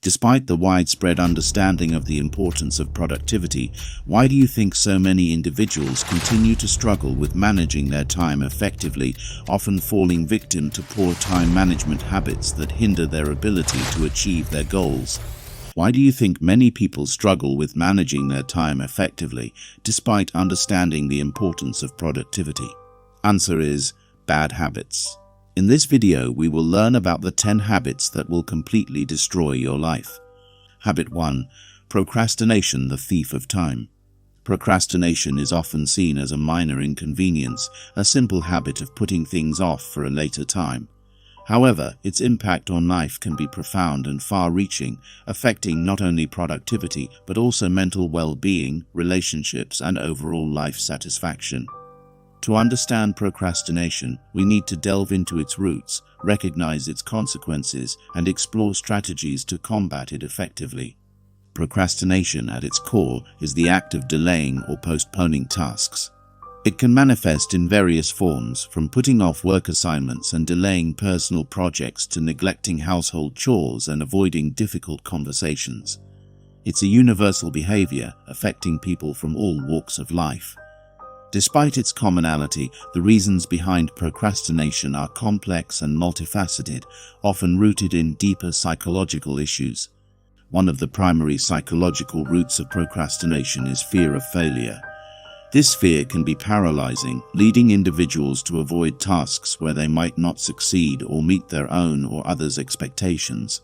Despite the widespread understanding of the importance of productivity, why do you think so many individuals continue to struggle with managing their time effectively, often falling victim to poor time management habits that hinder their ability to achieve their goals? Why do you think many people struggle with managing their time effectively, despite understanding the importance of productivity? Answer is bad habits. In this video, we will learn about the 10 habits that will completely destroy your life. Habit 1. Procrastination, the thief of time. Procrastination is often seen as a minor inconvenience, a simple habit of putting things off for a later time. However, its impact on life can be profound and far-reaching, affecting not only productivity but also mental well-being, relationships, and overall life satisfaction. To understand procrastination, we need to delve into its roots, recognize its consequences, and explore strategies to combat it effectively. Procrastination, at its core, is the act of delaying or postponing tasks. It can manifest in various forms, from putting off work assignments and delaying personal projects to neglecting household chores and avoiding difficult conversations. It's a universal behavior affecting people from all walks of life. Despite its commonality, the reasons behind procrastination are complex and multifaceted, often rooted in deeper psychological issues. One of the primary psychological roots of procrastination is fear of failure. This fear can be paralyzing, leading individuals to avoid tasks where they might not succeed or meet their own or others' expectations.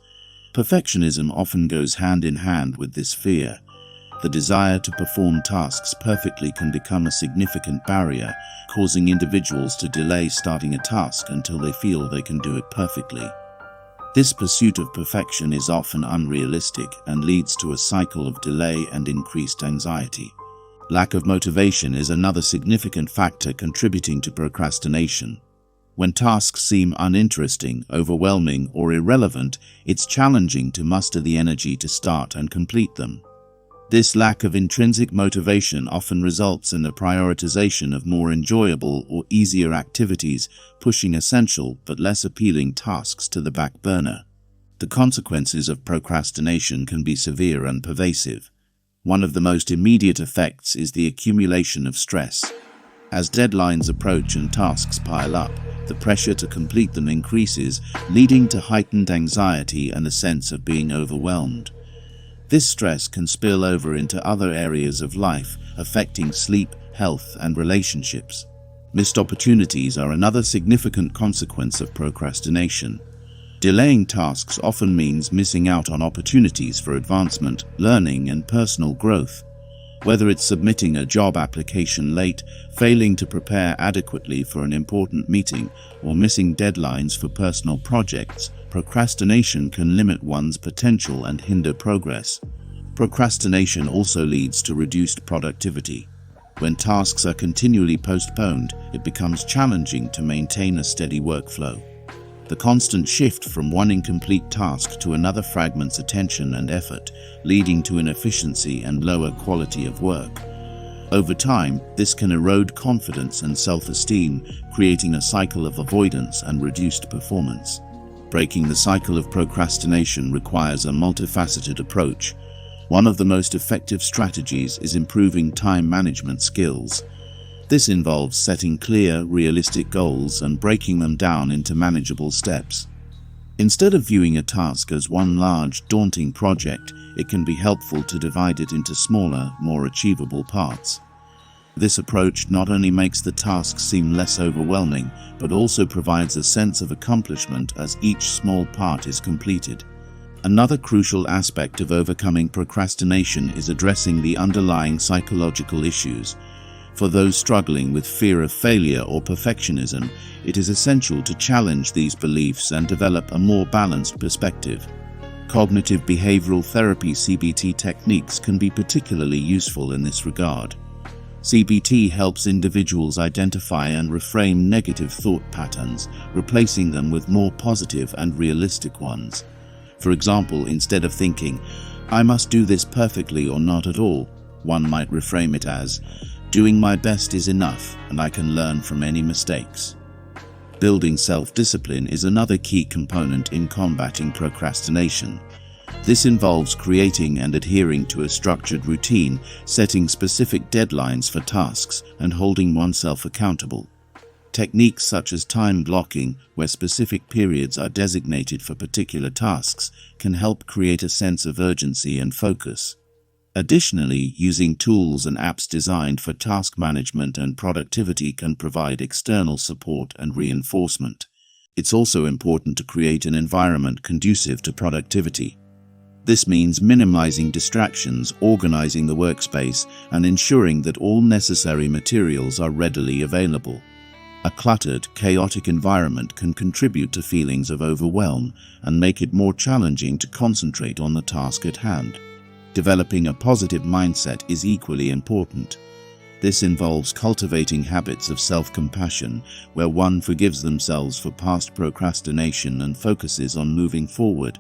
Perfectionism often goes hand in hand with this fear. The desire to perform tasks perfectly can become a significant barrier, causing individuals to delay starting a task until they feel they can do it perfectly. This pursuit of perfection is often unrealistic and leads to a cycle of delay and increased anxiety. Lack of motivation is another significant factor contributing to procrastination. When tasks seem uninteresting, overwhelming, or irrelevant, it's challenging to muster the energy to start and complete them. This lack of intrinsic motivation often results in the prioritization of more enjoyable or easier activities, pushing essential but less appealing tasks to the back burner. The consequences of procrastination can be severe and pervasive. One of the most immediate effects is the accumulation of stress. As deadlines approach and tasks pile up, the pressure to complete them increases, leading to heightened anxiety and a sense of being overwhelmed. This stress can spill over into other areas of life, affecting sleep, health, and relationships. Missed opportunities are another significant consequence of procrastination. Delaying tasks often means missing out on opportunities for advancement, learning, and personal growth. Whether it's submitting a job application late, failing to prepare adequately for an important meeting, or missing deadlines for personal projects, procrastination can limit one's potential and hinder progress. Procrastination also leads to reduced productivity. When tasks are continually postponed, it becomes challenging to maintain a steady workflow. The constant shift from one incomplete task to another fragments attention and effort, leading to inefficiency and lower quality of work. Over time, this can erode confidence and self-esteem, creating a cycle of avoidance and reduced performance. Breaking the cycle of procrastination requires a multifaceted approach. One of the most effective strategies is improving time management skills. This involves setting clear, realistic goals and breaking them down into manageable steps. Instead of viewing a task as one large, daunting project, it can be helpful to divide it into smaller, more achievable parts. This approach not only makes the task seem less overwhelming, but also provides a sense of accomplishment as each small part is completed. Another crucial aspect of overcoming procrastination is addressing the underlying psychological issues. For those struggling with fear of failure or perfectionism, it is essential to challenge these beliefs and develop a more balanced perspective. Cognitive behavioral therapy (CBT) techniques can be particularly useful in this regard. CBT helps individuals identify and reframe negative thought patterns, replacing them with more positive and realistic ones. For example, instead of thinking, "I must do this perfectly or not at all," one might reframe it as, "Doing my best is enough, and I can learn from any mistakes." Building self-discipline is another key component in combating procrastination. This involves creating and adhering to a structured routine, setting specific deadlines for tasks, and holding oneself accountable. Techniques such as time blocking, where specific periods are designated for particular tasks, can help create a sense of urgency and focus. Additionally, using tools and apps designed for task management and productivity can provide external support and reinforcement. It's also important to create an environment conducive to productivity. This means minimizing distractions, organizing the workspace, and ensuring that all necessary materials are readily available. A cluttered, chaotic environment can contribute to feelings of overwhelm and make it more challenging to concentrate on the task at hand. Developing a positive mindset is equally important. This involves cultivating habits of self-compassion, where one forgives themselves for past procrastination and focuses on moving forward.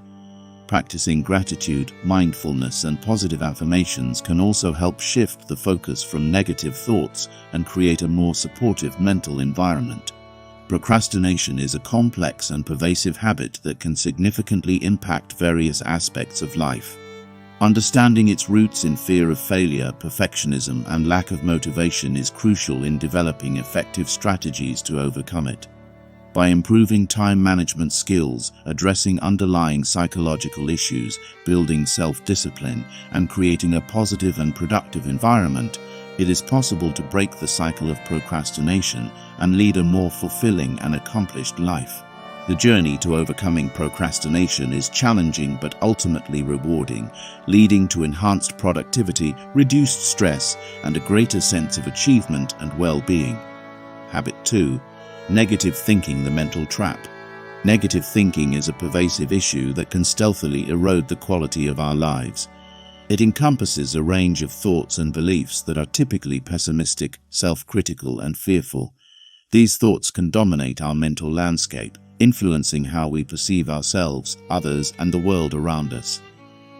Practicing gratitude, mindfulness, and positive affirmations can also help shift the focus from negative thoughts and create a more supportive mental environment. Procrastination is a complex and pervasive habit that can significantly impact various aspects of life. Understanding its roots in fear of failure, perfectionism, and lack of motivation is crucial in developing effective strategies to overcome it. By improving time management skills, addressing underlying psychological issues, building self-discipline, and creating a positive and productive environment, it is possible to break the cycle of procrastination and lead a more fulfilling and accomplished life. The journey to overcoming procrastination is challenging but ultimately rewarding, leading to enhanced productivity, reduced stress, and a greater sense of achievement and well-being. Habit 2. Negative thinking, the mental trap. Negative thinking is a pervasive issue that can stealthily erode the quality of our lives. It encompasses a range of thoughts and beliefs that are typically pessimistic, self-critical, and fearful. These thoughts can dominate our mental landscape, influencing how we perceive ourselves, others, and the world around us.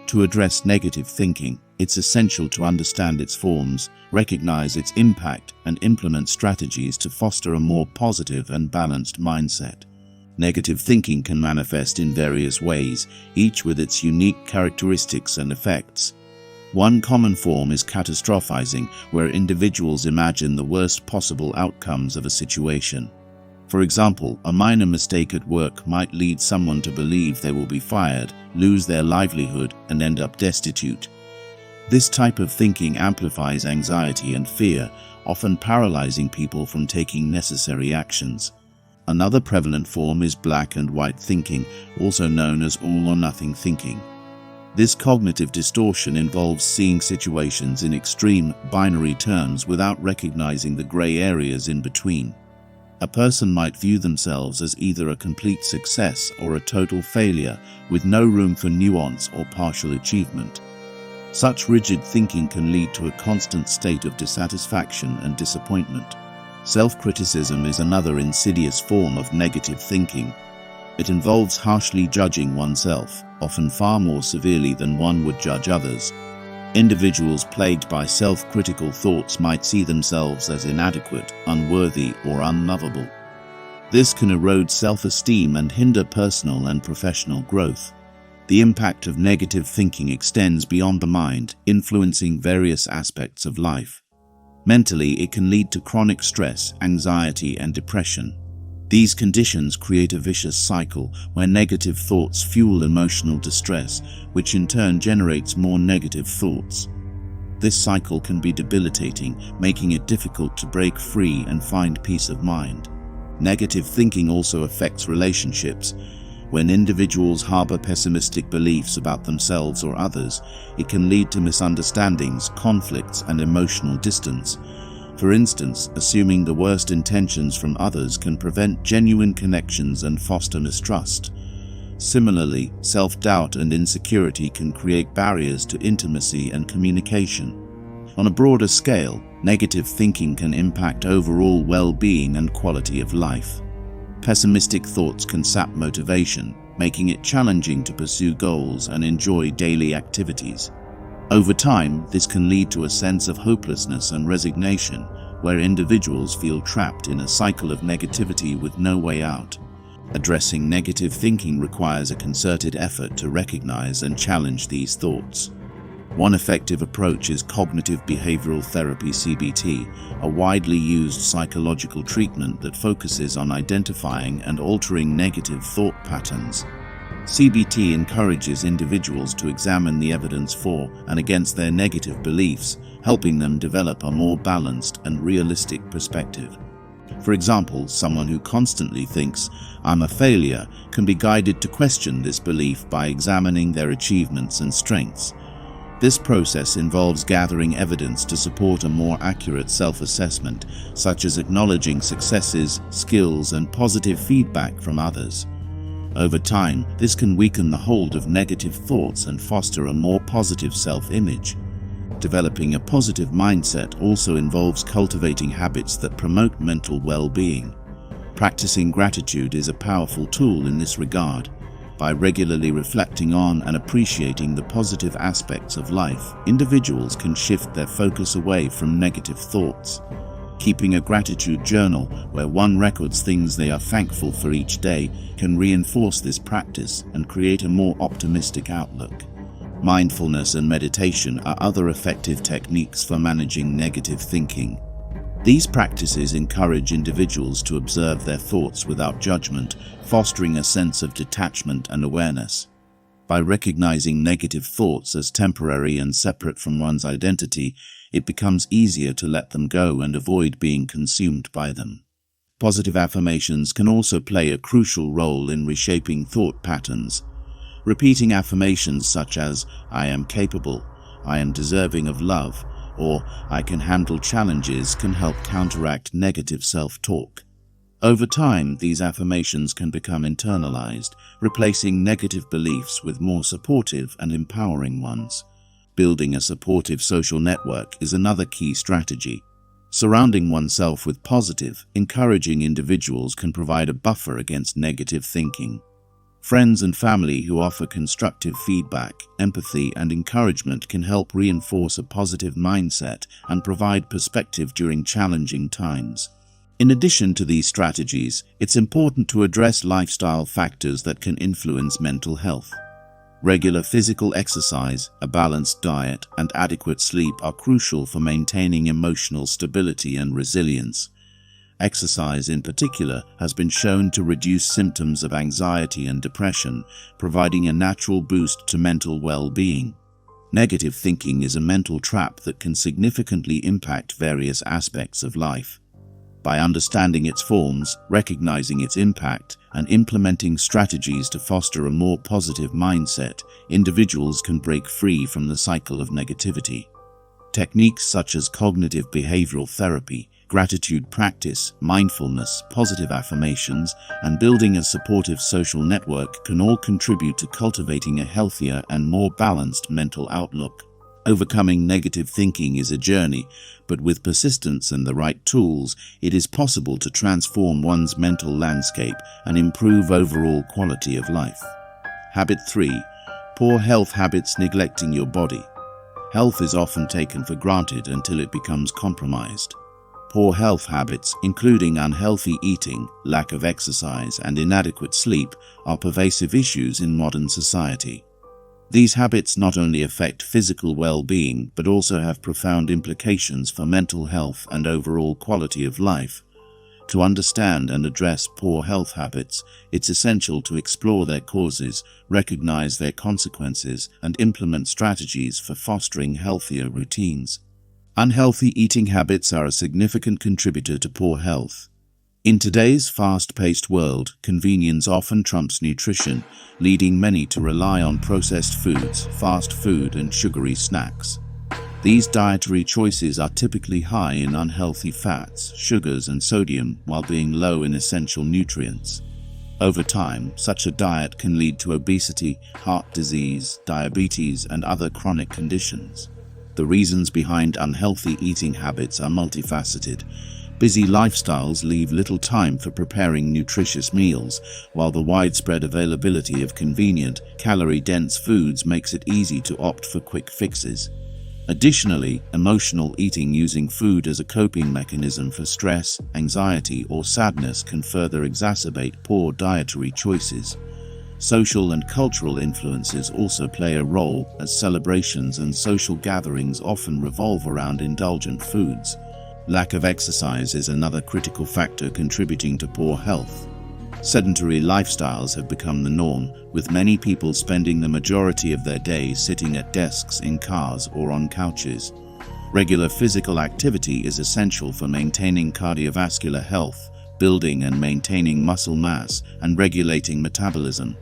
To address negative thinking, it's essential to understand its forms, recognize its impact, and implement strategies to foster a more positive and balanced mindset. Negative thinking can manifest in various ways, each with its unique characteristics and effects. One common form is catastrophizing, where individuals imagine the worst possible outcomes of a situation. For example, a minor mistake at work might lead someone to believe they will be fired, lose their livelihood, and end up destitute. This type of thinking amplifies anxiety and fear, often paralyzing people from taking necessary actions. Another prevalent form is black and white thinking, also known as all-or-nothing thinking. This cognitive distortion involves seeing situations in extreme, binary terms without recognizing the gray areas in between. A person might view themselves as either a complete success or a total failure, with no room for nuance or partial achievement. Such rigid thinking can lead to a constant state of dissatisfaction and disappointment. Self-criticism is another insidious form of negative thinking. It involves harshly judging oneself, often far more severely than one would judge others. Individuals plagued by self-critical thoughts might see themselves as inadequate, unworthy, or unlovable. This can erode self-esteem and hinder personal and professional growth. The impact of negative thinking extends beyond the mind, influencing various aspects of life. Mentally, it can lead to chronic stress, anxiety, and depression. These conditions create a vicious cycle where negative thoughts fuel emotional distress, which in turn generates more negative thoughts. This cycle can be debilitating, making it difficult to break free and find peace of mind. Negative thinking also affects relationships. When individuals harbor pessimistic beliefs about themselves or others, it can lead to misunderstandings, conflicts, and emotional distance. For instance, assuming the worst intentions from others can prevent genuine connections and foster mistrust. Similarly, self-doubt and insecurity can create barriers to intimacy and communication. On a broader scale, negative thinking can impact overall well-being and quality of life. Pessimistic thoughts can sap motivation, making it challenging to pursue goals and enjoy daily activities. Over time, this can lead to a sense of hopelessness and resignation, where individuals feel trapped in a cycle of negativity with no way out. Addressing negative thinking requires a concerted effort to recognize and challenge these thoughts. One effective approach is cognitive behavioral therapy (CBT), a widely used psychological treatment that focuses on identifying and altering negative thought patterns. CBT encourages individuals to examine the evidence for and against their negative beliefs, helping them develop a more balanced and realistic perspective. For example, someone who constantly thinks, "I'm a failure," can be guided to question this belief by examining their achievements and strengths. This process involves gathering evidence to support a more accurate self-assessment, such as acknowledging successes, skills, and positive feedback from others. Over time, this can weaken the hold of negative thoughts and foster a more positive self-image. Developing a positive mindset also involves cultivating habits that promote mental well-being. Practicing gratitude is a powerful tool in this regard. By regularly reflecting on and appreciating the positive aspects of life, individuals can shift their focus away from negative thoughts. Keeping a gratitude journal, where one records things they are thankful for each day, can reinforce this practice and create a more optimistic outlook. Mindfulness and meditation are other effective techniques for managing negative thinking. These practices encourage individuals to observe their thoughts without judgment, fostering a sense of detachment and awareness. By recognizing negative thoughts as temporary and separate from one's identity, it becomes easier to let them go and avoid being consumed by them. Positive affirmations can also play a crucial role in reshaping thought patterns. Repeating affirmations such as, "I am capable," "I am deserving of love," or "I can handle challenges" can help counteract negative self-talk. Over time, these affirmations can become internalized, replacing negative beliefs with more supportive and empowering ones. Building a supportive social network is another key strategy. Surrounding oneself with positive, encouraging individuals can provide a buffer against negative thinking. Friends and family who offer constructive feedback, empathy, and encouragement can help reinforce a positive mindset and provide perspective during challenging times. In addition to these strategies, it's important to address lifestyle factors that can influence mental health. Regular physical exercise, a balanced diet, and adequate sleep are crucial for maintaining emotional stability and resilience. Exercise in particular has been shown to reduce symptoms of anxiety and depression, providing a natural boost to mental well-being. Negative thinking is a mental trap that can significantly impact various aspects of life. By understanding its forms, recognizing its impact, and implementing strategies to foster a more positive mindset, individuals can break free from the cycle of negativity. Techniques such as cognitive behavioral therapy, gratitude practice, mindfulness, positive affirmations, and building a supportive social network can all contribute to cultivating a healthier and more balanced mental outlook. Overcoming negative thinking is a journey, but with persistence and the right tools, it is possible to transform one's mental landscape and improve overall quality of life. Habit 3. Poor health habits neglecting your body. Health is often taken for granted until it becomes compromised. Poor health habits, including unhealthy eating, lack of exercise, and inadequate sleep, are pervasive issues in modern society. These habits not only affect physical well-being, but also have profound implications for mental health and overall quality of life. To understand and address poor health habits, it's essential to explore their causes, recognize their consequences, and implement strategies for fostering healthier routines. Unhealthy eating habits are a significant contributor to poor health. In today's fast-paced world, convenience often trumps nutrition, leading many to rely on processed foods, fast food, and sugary snacks. These dietary choices are typically high in unhealthy fats, sugars, and sodium, while being low in essential nutrients. Over time, such a diet can lead to obesity, heart disease, diabetes, and other chronic conditions. The reasons behind unhealthy eating habits are multifaceted. Busy lifestyles leave little time for preparing nutritious meals, while the widespread availability of convenient, calorie-dense foods makes it easy to opt for quick fixes. Additionally, emotional eating using food as a coping mechanism for stress, anxiety, or sadness can further exacerbate poor dietary choices. Social and cultural influences also play a role, as celebrations and social gatherings often revolve around indulgent foods. Lack of exercise is another critical factor contributing to poor health. Sedentary lifestyles have become the norm, with many people spending the majority of their day sitting at desks, in cars, or on couches. Regular physical activity is essential for maintaining cardiovascular health, building and maintaining muscle mass, and regulating metabolism.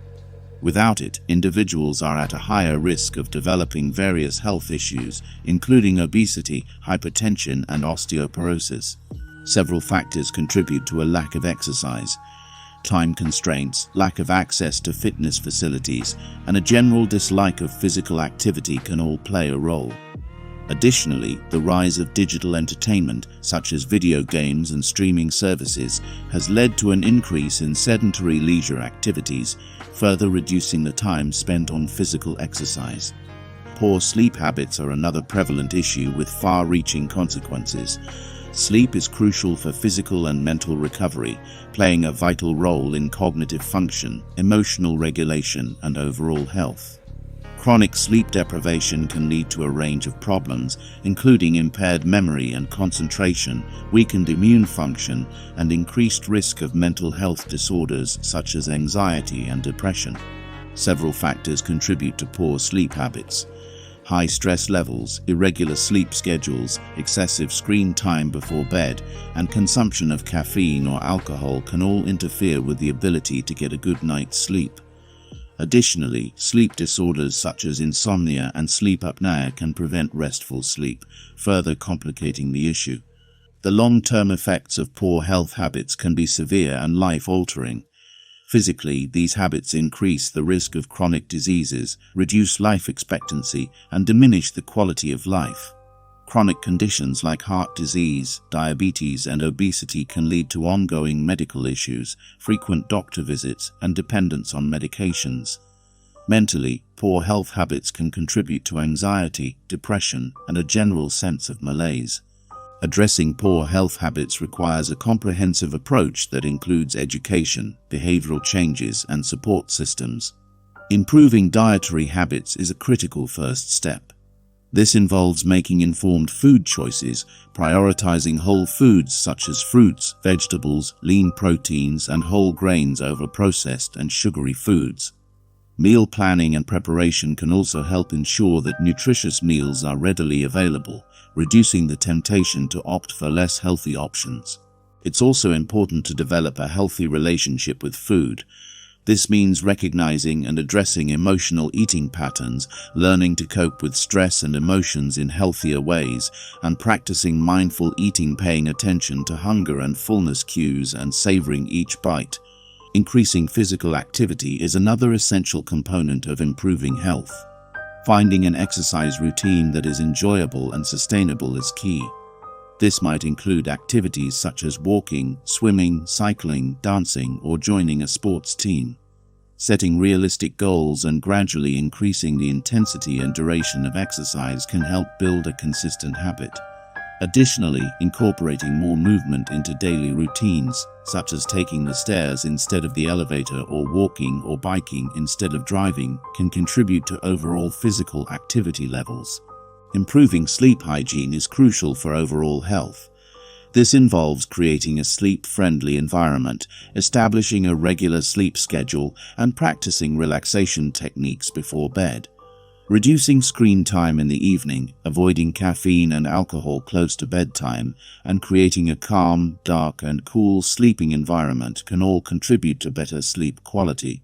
Without it, individuals are at a higher risk of developing various health issues, including obesity, hypertension, and osteoporosis. Several factors contribute to a lack of exercise. Time constraints, lack of access to fitness facilities, and a general dislike of physical activity can all play a role. Additionally, the rise of digital entertainment, such as video games and streaming services, has led to an increase in sedentary leisure activities, further reducing the time spent on physical exercise. Poor sleep habits are another prevalent issue with far-reaching consequences. Sleep is crucial for physical and mental recovery, playing a vital role in cognitive function, emotional regulation, and overall health. Chronic sleep deprivation can lead to a range of problems, including impaired memory and concentration, weakened immune function, and increased risk of mental health disorders such as anxiety and depression. Several factors contribute to poor sleep habits. High stress levels, irregular sleep schedules, excessive screen time before bed, and consumption of caffeine or alcohol can all interfere with the ability to get a good night's sleep. Additionally, sleep disorders such as insomnia and sleep apnea can prevent restful sleep, further complicating the issue. The long-term effects of poor health habits can be severe and life-altering. Physically, these habits increase the risk of chronic diseases, reduce life expectancy, and diminish the quality of life. Chronic conditions like heart disease, diabetes, and obesity can lead to ongoing medical issues, frequent doctor visits, and dependence on medications. Mentally, poor health habits can contribute to anxiety, depression, and a general sense of malaise. Addressing poor health habits requires a comprehensive approach that includes education, behavioral changes, and support systems. Improving dietary habits is a critical first step. This involves making informed food choices, prioritizing whole foods such as fruits, vegetables, lean proteins, and whole grains over processed and sugary foods. Meal planning and preparation can also help ensure that nutritious meals are readily available, reducing the temptation to opt for less healthy options. It's also important to develop a healthy relationship with food. This means recognizing and addressing emotional eating patterns, learning to cope with stress and emotions in healthier ways, and practicing mindful eating, paying attention to hunger and fullness cues and savoring each bite. Increasing physical activity is another essential component of improving health. Finding an exercise routine that is enjoyable and sustainable is key. This might include activities such as walking, swimming, cycling, dancing, or joining a sports team. Setting realistic goals and gradually increasing the intensity and duration of exercise can help build a consistent habit. Additionally, incorporating more movement into daily routines, such as taking the stairs instead of the elevator or walking or biking instead of driving, can contribute to overall physical activity levels. Improving sleep hygiene is crucial for overall health. This involves creating a sleep-friendly environment, establishing a regular sleep schedule, and practicing relaxation techniques before bed. Reducing screen time in the evening, avoiding caffeine and alcohol close to bedtime, and creating a calm, dark, and cool sleeping environment can all contribute to better sleep quality.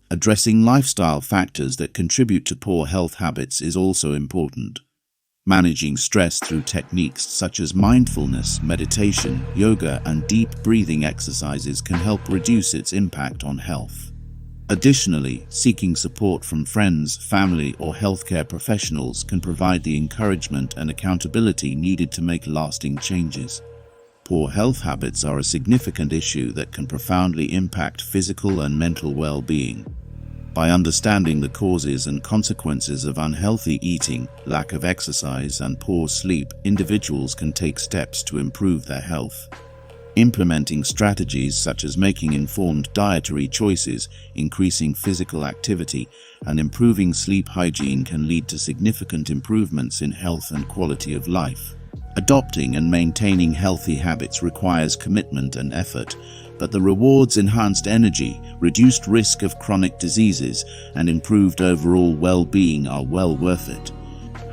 Addressing lifestyle factors that contribute to poor health habits is also important. Managing stress through techniques such as mindfulness, meditation, yoga, and deep breathing exercises can help reduce its impact on health. Additionally, seeking support from friends, family, or healthcare professionals can provide the encouragement and accountability needed to make lasting changes. Poor health habits are a significant issue that can profoundly impact physical and mental well-being. By understanding the causes and consequences of unhealthy eating, lack of exercise, and poor sleep, individuals can take steps to improve their health. Implementing strategies such as making informed dietary choices, increasing physical activity, and improving sleep hygiene can lead to significant improvements in health and quality of life. Adopting and maintaining healthy habits requires commitment and effort, but the rewards: enhanced energy, reduced risk of chronic diseases, and improved overall well-being are well worth it.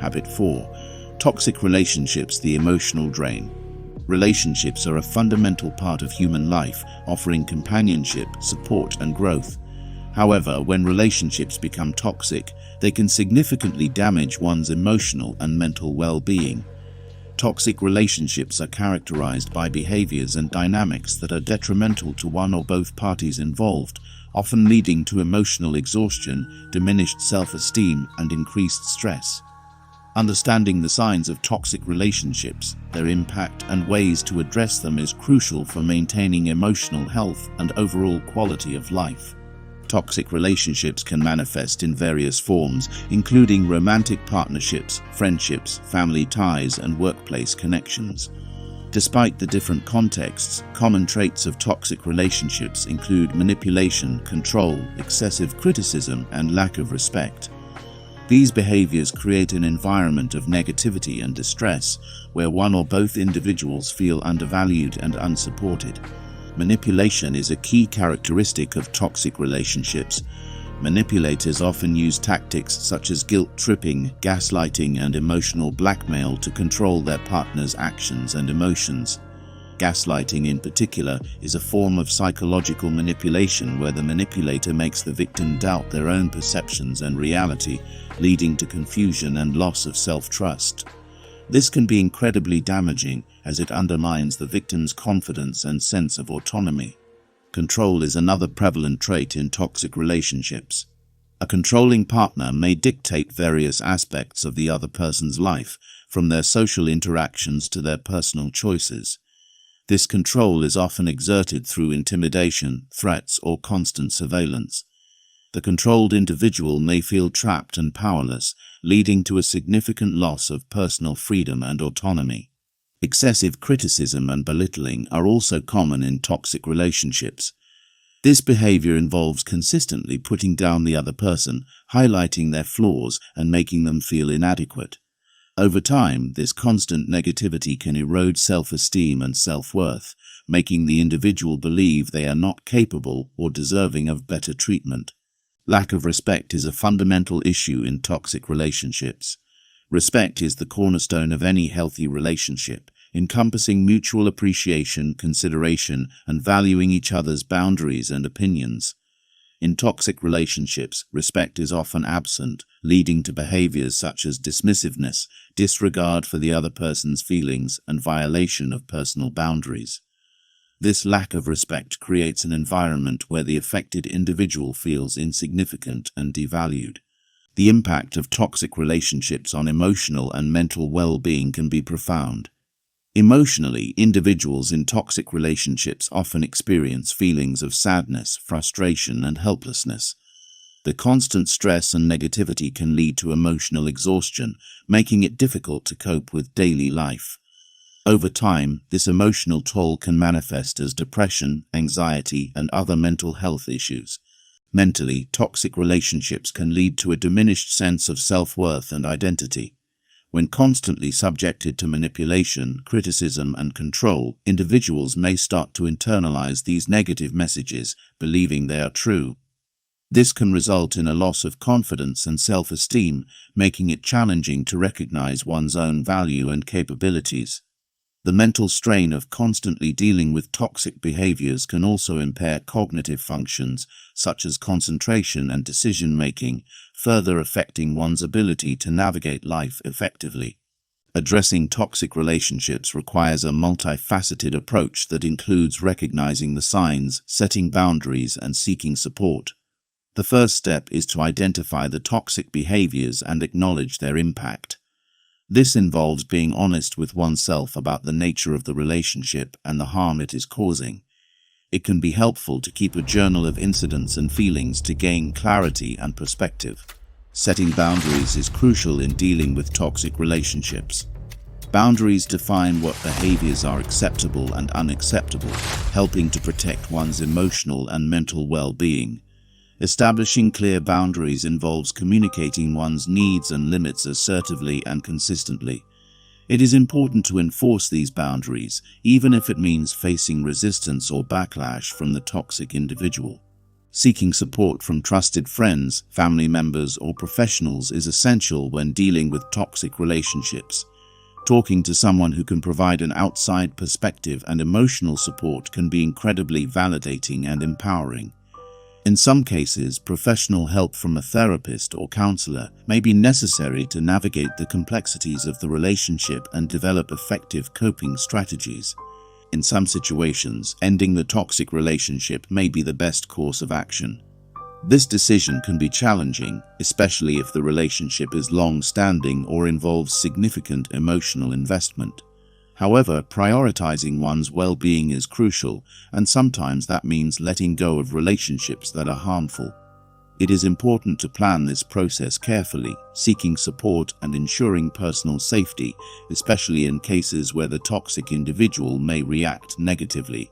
Habit 4. Toxic relationships: the emotional drain. Relationships are a fundamental part of human life, offering companionship, support, and growth. However, when relationships become toxic, they can significantly damage one's emotional and mental well-being. Toxic relationships are characterized by behaviors and dynamics that are detrimental to one or both parties involved, often leading to emotional exhaustion, diminished self-esteem, and increased stress. Understanding the signs of toxic relationships, their impact, and ways to address them is crucial for maintaining emotional health and overall quality of life. Toxic relationships can manifest in various forms, including romantic partnerships, friendships, family ties, and workplace connections. Despite the different contexts, common traits of toxic relationships include manipulation, control, excessive criticism, and lack of respect. These behaviors create an environment of negativity and distress, where one or both individuals feel undervalued and unsupported. Manipulation is a key characteristic of toxic relationships. Manipulators often use tactics such as guilt-tripping, gaslighting, and emotional blackmail to control their partner's actions and emotions. Gaslighting, in particular, is a form of psychological manipulation where the manipulator makes the victim doubt their own perceptions and reality, leading to confusion and loss of self-trust. This can be incredibly damaging, as it undermines the victim's confidence and sense of autonomy. Control is another prevalent trait in toxic relationships. A controlling partner may dictate various aspects of the other person's life, from their social interactions to their personal choices. This control is often exerted through intimidation, threats, or constant surveillance. The controlled individual may feel trapped and powerless, leading to a significant loss of personal freedom and autonomy. Excessive criticism and belittling are also common in toxic relationships. This behavior involves consistently putting down the other person, highlighting their flaws, and making them feel inadequate. Over time, this constant negativity can erode self-esteem and self-worth, making the individual believe they are not capable or deserving of better treatment. Lack of respect is a fundamental issue in toxic relationships. Respect is the cornerstone of any healthy relationship, encompassing mutual appreciation, consideration, and valuing each other's boundaries and opinions. In toxic relationships, respect is often absent, leading to behaviors such as dismissiveness, disregard for the other person's feelings, and violation of personal boundaries. This lack of respect creates an environment where the affected individual feels insignificant and devalued. The impact of toxic relationships on emotional and mental well-being can be profound. Emotionally, individuals in toxic relationships often experience feelings of sadness, frustration, and helplessness. The constant stress and negativity can lead to emotional exhaustion, making it difficult to cope with daily life. Over time, this emotional toll can manifest as depression, anxiety, and other mental health issues. Mentally, toxic relationships can lead to a diminished sense of self-worth and identity. When constantly subjected to manipulation, criticism, and control, individuals may start to internalize these negative messages, believing they are true. This can result in a loss of confidence and self-esteem, making it challenging to recognize one's own value and capabilities. The mental strain of constantly dealing with toxic behaviors can also impair cognitive functions, such as concentration and decision-making, further affecting one's ability to navigate life effectively. Addressing toxic relationships requires a multifaceted approach that includes recognizing the signs, setting boundaries, and seeking support. The first step is to identify the toxic behaviors and acknowledge their impact. This involves being honest with oneself about the nature of the relationship and the harm it is causing. It can be helpful to keep a journal of incidents and feelings to gain clarity and perspective. Setting boundaries is crucial in dealing with toxic relationships. Boundaries define what behaviors are acceptable and unacceptable, helping to protect one's emotional and mental well-being. Establishing clear boundaries involves communicating one's needs and limits assertively and consistently. It is important to enforce these boundaries, even if it means facing resistance or backlash from the toxic individual. Seeking support from trusted friends, family members, or professionals is essential when dealing with toxic relationships. Talking to someone who can provide an outside perspective and emotional support can be incredibly validating and empowering. In some cases, professional help from a therapist or counselor may be necessary to navigate the complexities of the relationship and develop effective coping strategies. In some situations, ending the toxic relationship may be the best course of action. This decision can be challenging, especially if the relationship is long-standing or involves significant emotional investment. However, prioritizing one's well-being is crucial, and sometimes that means letting go of relationships that are harmful. It is important to plan this process carefully, seeking support and ensuring personal safety, especially in cases where the toxic individual may react negatively.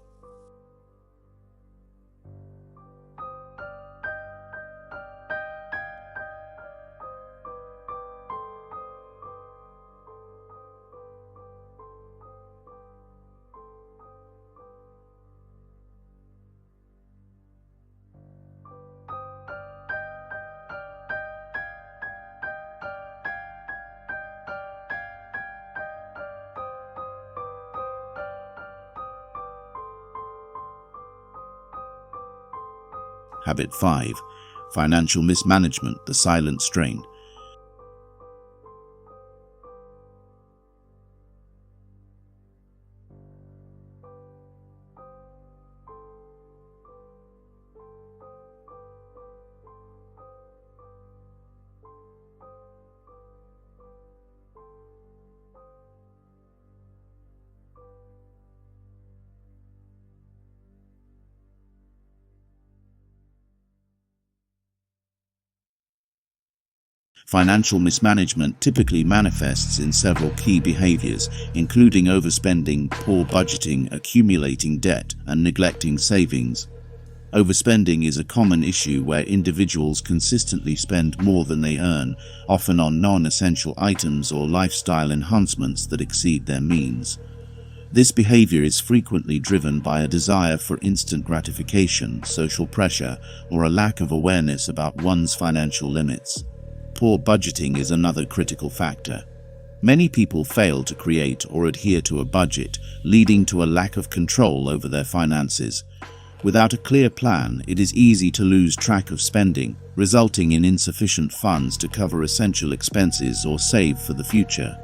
Habit 5. Financial mismanagement, the silent strain. Financial mismanagement typically manifests in several key behaviors, including overspending, poor budgeting, accumulating debt, and neglecting savings. Overspending is a common issue where individuals consistently spend more than they earn, often on non-essential items or lifestyle enhancements that exceed their means. This behavior is frequently driven by a desire for instant gratification, social pressure, or a lack of awareness about one's financial limits. Poor budgeting is another critical factor. Many people fail to create or adhere to a budget, leading to a lack of control over their finances. Without a clear plan, it is easy to lose track of spending, resulting in insufficient funds to cover essential expenses or save for the future.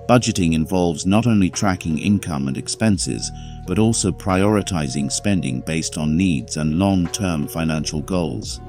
Budgeting involves not only tracking income and expenses, but also prioritizing spending based on needs and long-term financial goals.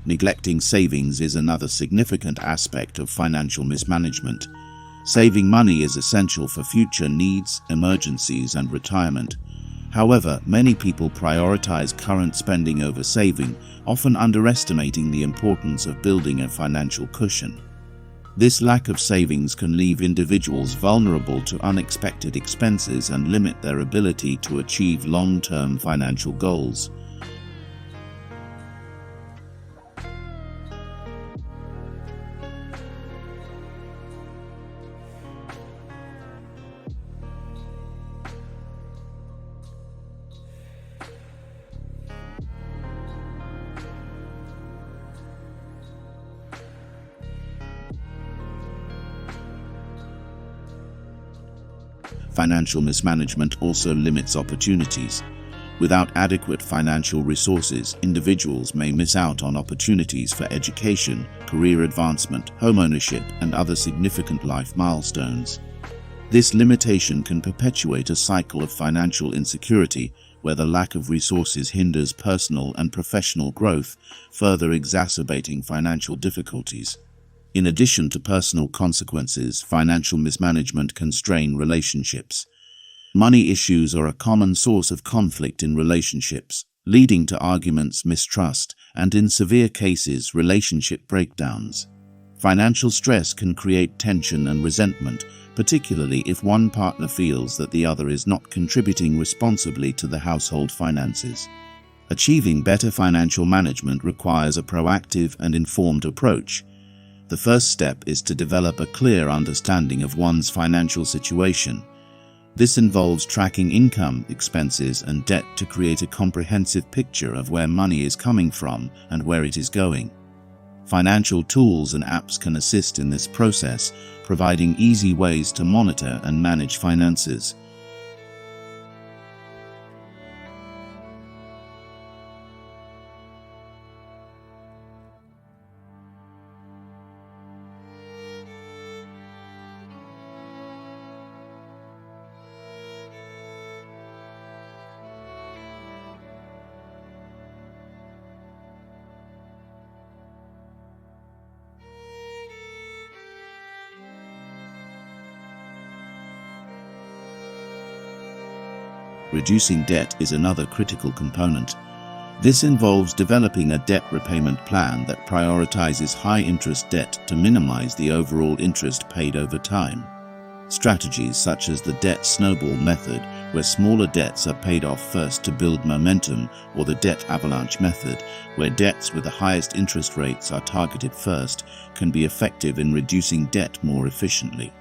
Neglecting savings is another significant aspect of financial mismanagement. Saving money is essential for future needs, emergencies, and retirement. However, many people prioritize current spending over saving, often underestimating the importance of building a financial cushion. This lack of savings can leave individuals vulnerable to unexpected expenses and limit their ability to achieve long-term financial goals. Financial mismanagement also limits opportunities. Without adequate financial resources, individuals may miss out on opportunities for education, career advancement, homeownership, and other significant life milestones. This limitation can perpetuate a cycle of financial insecurity, where the lack of resources hinders personal and professional growth, further exacerbating financial difficulties. In addition to personal consequences, financial mismanagement can strain relationships. Money issues are a common source of conflict in relationships, leading to arguments, mistrust, and in severe cases, relationship breakdowns. Financial stress can create tension and resentment, particularly if one partner feels that the other is not contributing responsibly to the household finances. Achieving better financial management requires a proactive and informed approach. The first step is to develop a clear understanding of one's financial situation. This involves tracking income, expenses, and debt to create a comprehensive picture of where money is coming from and where it is going. Financial tools and apps can assist in this process, providing easy ways to monitor and manage finances. Reducing debt is another critical component. This involves developing a debt repayment plan that prioritizes high-interest debt to minimize the overall interest paid over time. Strategies such as the debt snowball method, where smaller debts are paid off first to build momentum, or the debt avalanche method, where debts with the highest interest rates are targeted first, can be effective in reducing debt more efficiently.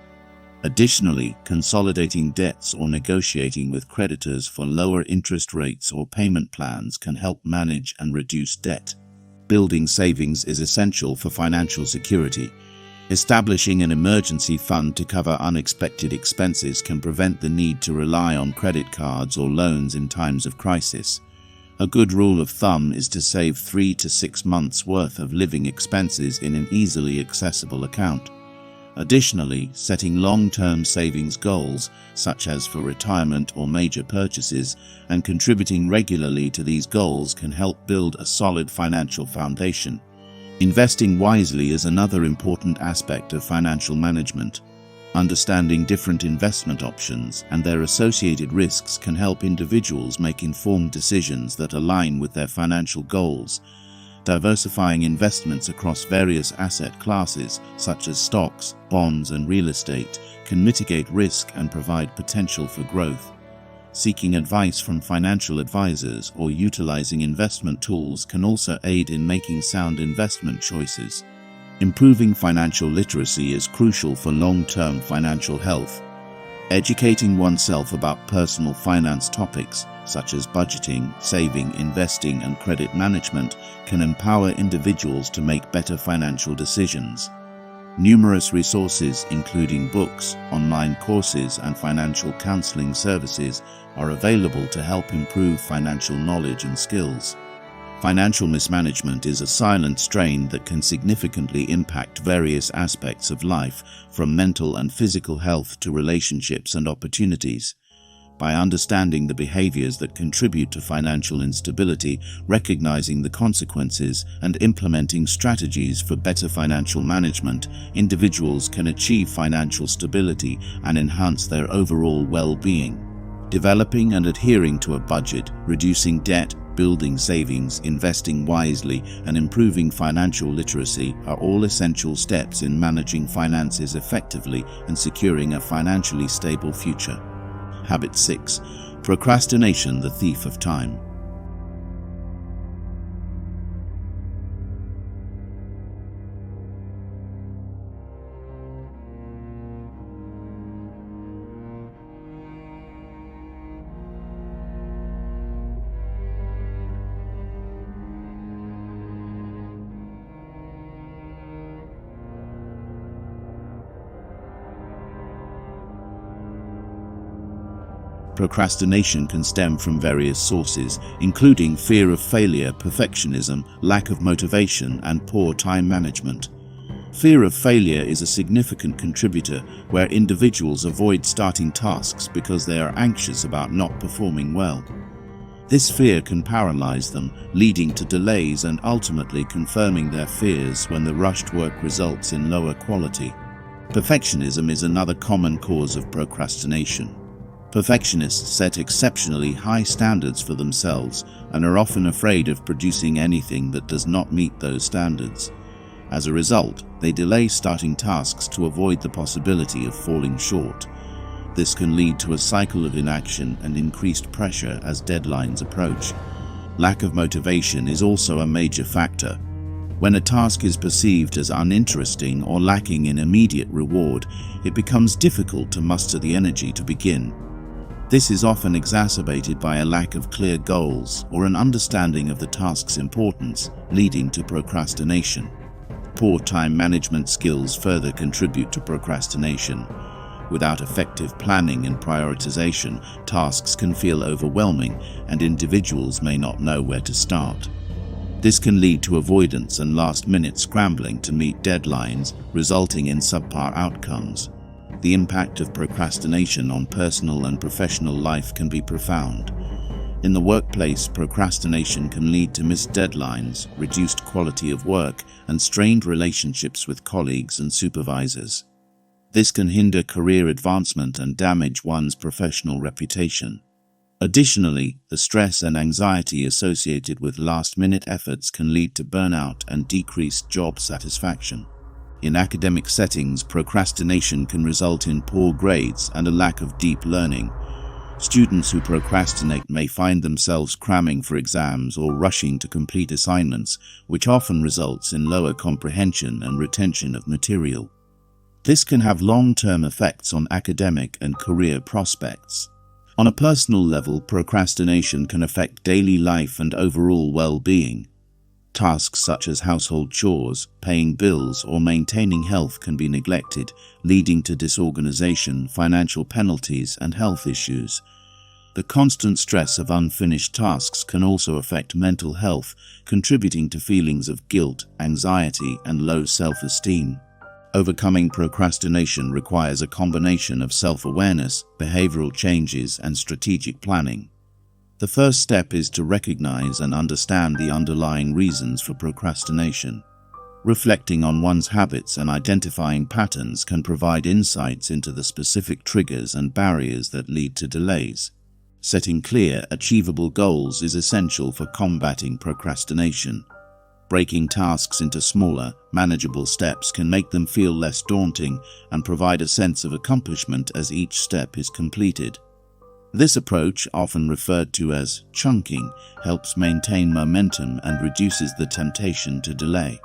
Additionally, consolidating debts or negotiating with creditors for lower interest rates or payment plans can help manage and reduce debt. Building savings is essential for financial security. Establishing an emergency fund to cover unexpected expenses can prevent the need to rely on credit cards or loans in times of crisis. A good rule of thumb is to save 3 to 6 months' worth of living expenses in an easily accessible account. Additionally, setting long-term savings goals, such as for retirement or major purchases, and contributing regularly to these goals can help build a solid financial foundation. Investing wisely is another important aspect of financial management. Understanding different investment options and their associated risks can help individuals make informed decisions that align with their financial goals. Diversifying investments across various asset classes, such as stocks, bonds, and real estate, can mitigate risk and provide potential for growth. Seeking advice from financial advisors or utilizing investment tools can also aid in making sound investment choices. Improving financial literacy is crucial for long-term financial health. Educating oneself about personal finance topics, such as budgeting, saving, investing, and credit management, can empower individuals to make better financial decisions. Numerous resources, including books, online courses, and financial counseling services, are available to help improve financial knowledge and skills. Financial mismanagement is a silent strain that can significantly impact various aspects of life, from mental and physical health to relationships and opportunities. By understanding the behaviors that contribute to financial instability, recognizing the consequences, and implementing strategies for better financial management, individuals can achieve financial stability and enhance their overall well-being. Developing and adhering to a budget, reducing debt, building savings, investing wisely, and improving financial literacy are all essential steps in managing finances effectively and securing a financially stable future. Habit 6. Procrastination, the thief of time. Procrastination can stem from various sources, including fear of failure, perfectionism, lack of motivation, and poor time management. Fear of failure is a significant contributor, where individuals avoid starting tasks because they are anxious about not performing well. This fear can paralyze them, leading to delays and ultimately confirming their fears when the rushed work results in lower quality. Perfectionism is another common cause of procrastination. Perfectionists set exceptionally high standards for themselves and are often afraid of producing anything that does not meet those standards. As a result, they delay starting tasks to avoid the possibility of falling short. This can lead to a cycle of inaction and increased pressure as deadlines approach. Lack of motivation is also a major factor. When a task is perceived as uninteresting or lacking in immediate reward, it becomes difficult to muster the energy to begin. This is often exacerbated by a lack of clear goals or an understanding of the task's importance, leading to procrastination. Poor time management skills further contribute to procrastination. Without effective planning and prioritization, tasks can feel overwhelming and individuals may not know where to start. This can lead to avoidance and last-minute scrambling to meet deadlines, resulting in subpar outcomes. The impact of procrastination on personal and professional life can be profound. In the workplace, procrastination can lead to missed deadlines, reduced quality of work, and strained relationships with colleagues and supervisors. This can hinder career advancement and damage one's professional reputation. Additionally, the stress and anxiety associated with last-minute efforts can lead to burnout and decreased job satisfaction. In academic settings, procrastination can result in poor grades and a lack of deep learning. Students who procrastinate may find themselves cramming for exams or rushing to complete assignments, which often results in lower comprehension and retention of material. This can have long-term effects on academic and career prospects. On a personal level, procrastination can affect daily life and overall well-being. Tasks such as household chores, paying bills, or maintaining health can be neglected, leading to disorganization, financial penalties, and health issues. The constant stress of unfinished tasks can also affect mental health, contributing to feelings of guilt, anxiety, and low self-esteem. Overcoming procrastination requires a combination of self-awareness, behavioral changes, and strategic planning. The first step is to recognize and understand the underlying reasons for procrastination. Reflecting on one's habits and identifying patterns can provide insights into the specific triggers and barriers that lead to delays. Setting clear, achievable goals is essential for combating procrastination. Breaking tasks into smaller, manageable steps can make them feel less daunting and provide a sense of accomplishment as each step is completed. This approach, often referred to as chunking, helps maintain momentum and reduces the temptation to delay.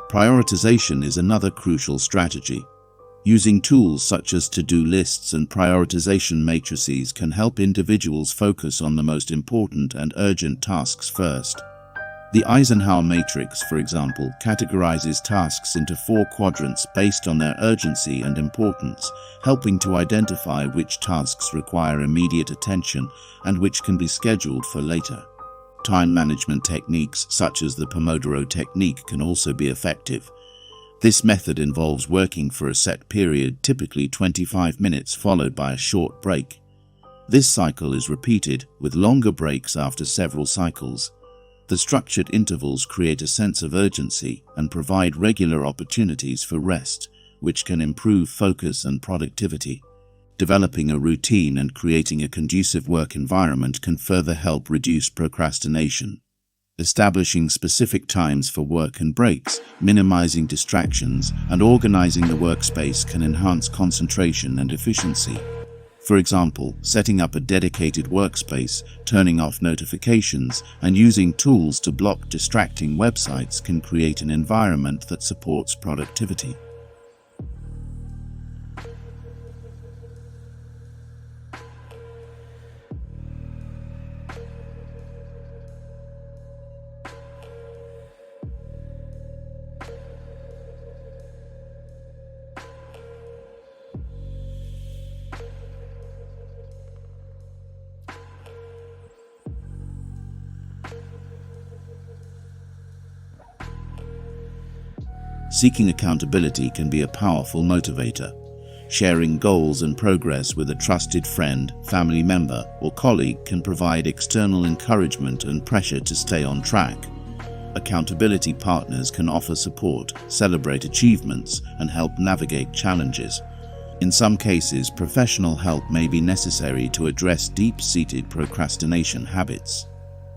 Prioritization is another crucial strategy. Using tools such as to-do lists and prioritization matrices can help individuals focus on the most important and urgent tasks first. The Eisenhower matrix, for example, categorizes tasks into 4 quadrants based on their urgency and importance, helping to identify which tasks require immediate attention and which can be scheduled for later. Time management techniques such as the Pomodoro technique can also be effective. This method involves working for a set period, typically 25 minutes, followed by a short break. This cycle is repeated, with longer breaks after several cycles. The structured intervals create a sense of urgency and provide regular opportunities for rest, which can improve focus and productivity. Developing a routine and creating a conducive work environment can further help reduce procrastination. Establishing specific times for work and breaks, minimizing distractions, and organizing the workspace can enhance concentration and efficiency. For example, setting up a dedicated workspace, turning off notifications, and using tools to block distracting websites can create an environment that supports productivity. Seeking accountability can be a powerful motivator. Sharing goals and progress with a trusted friend, family member, or colleague can provide external encouragement and pressure to stay on track. Accountability partners can offer support, celebrate achievements, and help navigate challenges. In some cases, professional help may be necessary to address deep-seated procrastination habits.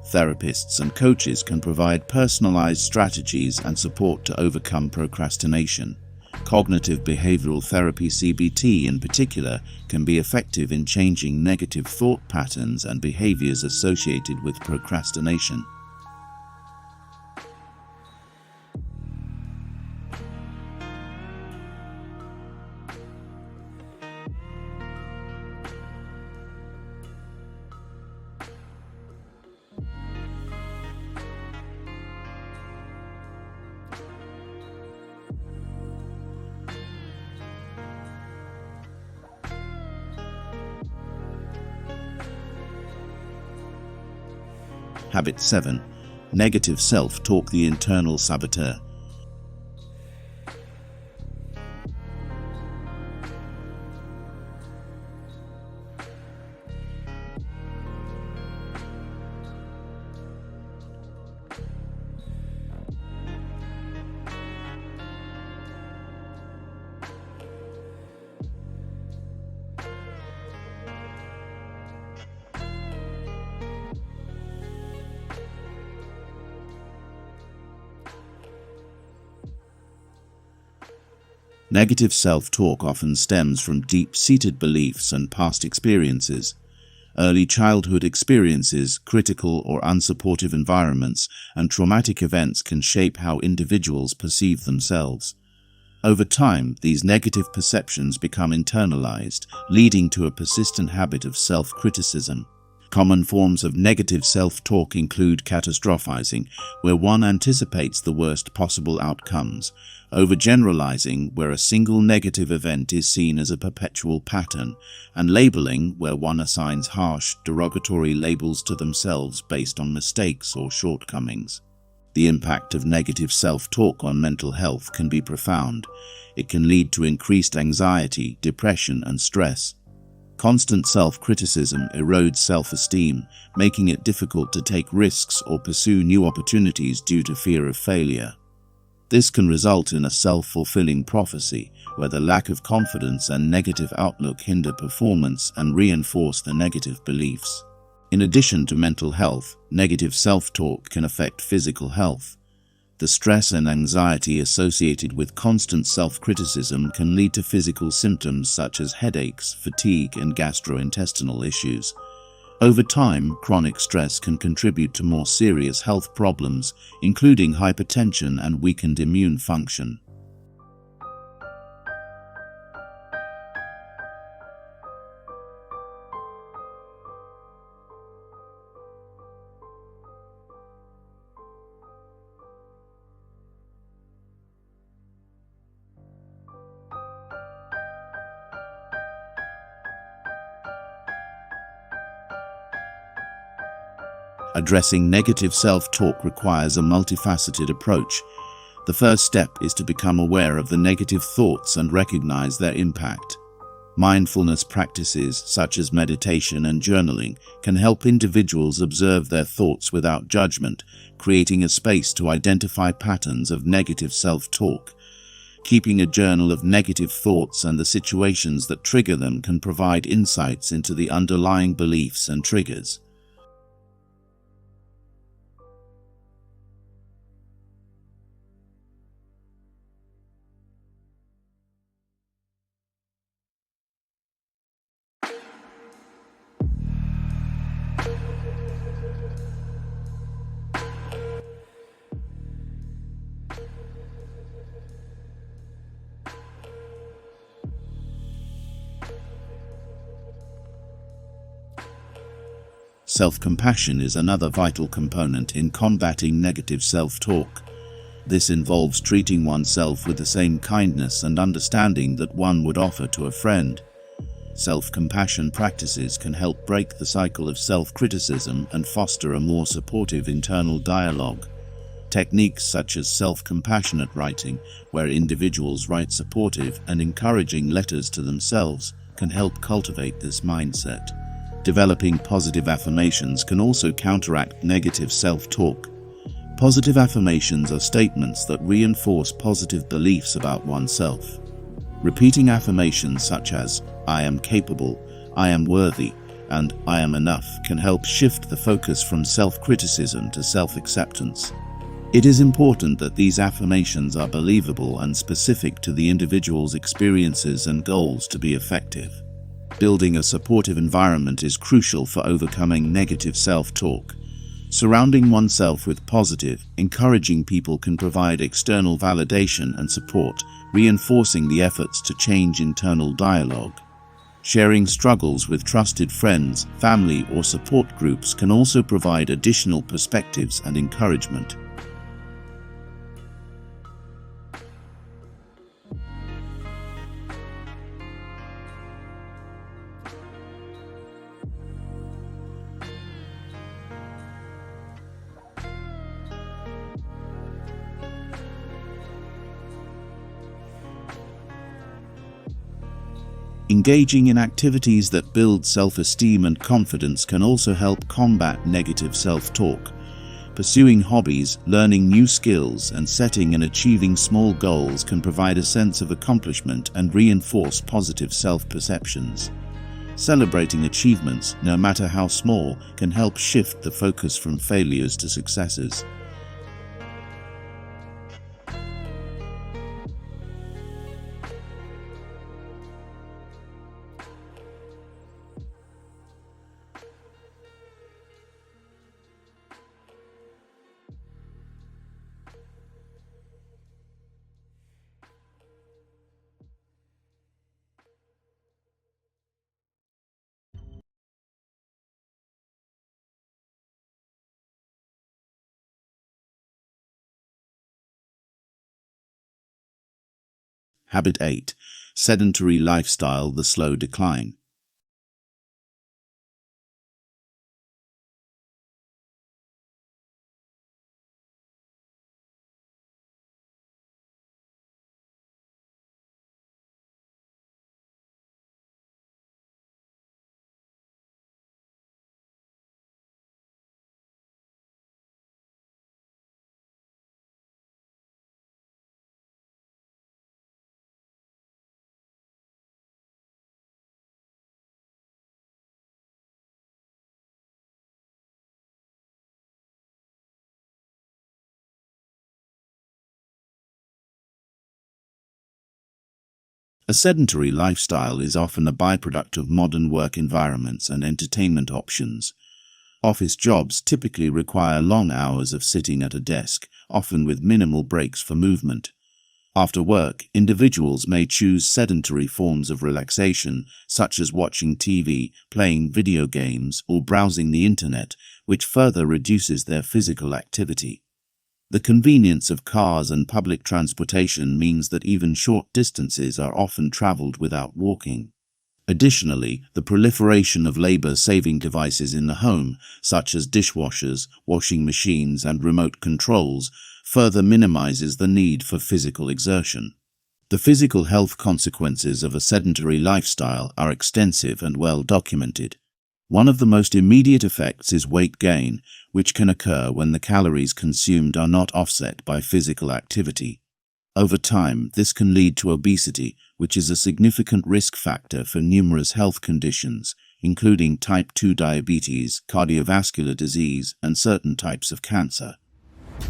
Therapists and coaches can provide personalized strategies and support to overcome procrastination. Cognitive behavioral therapy (CBT) in particular can be effective in changing negative thought patterns and behaviors associated with procrastination. Habit 7. Negative self-talk, the internal saboteur. Negative self-talk often stems from deep-seated beliefs and past experiences. Early childhood experiences, critical or unsupportive environments, and traumatic events can shape how individuals perceive themselves. Over time, these negative perceptions become internalized, leading to a persistent habit of self-criticism. Common forms of negative self-talk include catastrophizing, where one anticipates the worst possible outcomes, overgeneralizing, where a single negative event is seen as a perpetual pattern, and labeling, where one assigns harsh, derogatory labels to themselves based on mistakes or shortcomings. The impact of negative self-talk on mental health can be profound. It can lead to increased anxiety, depression, and stress. Constant self-criticism erodes self-esteem, making it difficult to take risks or pursue new opportunities due to fear of failure. This can result in a self-fulfilling prophecy, where the lack of confidence and negative outlook hinder performance and reinforce the negative beliefs. In addition to mental health, negative self-talk can affect physical health. The stress and anxiety associated with constant self-criticism can lead to physical symptoms such as headaches, fatigue, and gastrointestinal issues. Over time, chronic stress can contribute to more serious health problems, including hypertension and weakened immune function. Addressing negative self-talk requires a multifaceted approach. The first step is to become aware of the negative thoughts and recognize their impact. Mindfulness practices, such as meditation and journaling, can help individuals observe their thoughts without judgment, creating a space to identify patterns of negative self-talk. Keeping a journal of negative thoughts and the situations that trigger them can provide insights into the underlying beliefs and triggers. Self-compassion is another vital component in combating negative self-talk. This involves treating oneself with the same kindness and understanding that one would offer to a friend. Self-compassion practices can help break the cycle of self-criticism and foster a more supportive internal dialogue. Techniques such as self-compassionate writing, where individuals write supportive and encouraging letters to themselves, can help cultivate this mindset. Developing positive affirmations can also counteract negative self-talk. Positive affirmations are statements that reinforce positive beliefs about oneself. Repeating affirmations such as, "I am capable," "I am worthy," and "I am enough" can help shift the focus from self-criticism to self-acceptance. It is important that these affirmations are believable and specific to the individual's experiences and goals to be effective. Building a supportive environment is crucial for overcoming negative self-talk. Surrounding oneself with positive, encouraging people can provide external validation and support, reinforcing the efforts to change internal dialogue. Sharing struggles with trusted friends, family, or support groups can also provide additional perspectives and encouragement. Engaging in activities that build self-esteem and confidence can also help combat negative self-talk. Pursuing hobbies, learning new skills, and setting and achieving small goals can provide a sense of accomplishment and reinforce positive self-perceptions. Celebrating achievements, no matter how small, can help shift the focus from failures to successes. Habit 8. Sedentary lifestyle, the slow decline. A sedentary lifestyle is often a byproduct of modern work environments and entertainment options. Office jobs typically require long hours of sitting at a desk, often with minimal breaks for movement. After work, individuals may choose sedentary forms of relaxation, such as watching TV, playing video games, or browsing the internet, which further reduces their physical activity. The convenience of cars and public transportation means that even short distances are often traveled without walking. Additionally, the proliferation of labor-saving devices in the home, such as dishwashers, washing machines, and remote controls, further minimizes the need for physical exertion. The physical health consequences of a sedentary lifestyle are extensive and well documented. One of the most immediate effects is weight gain, which can occur when the calories consumed are not offset by physical activity. Over time, this can lead to obesity, which is a significant risk factor for numerous health conditions, including type 2 diabetes, cardiovascular disease, and certain types of cancer.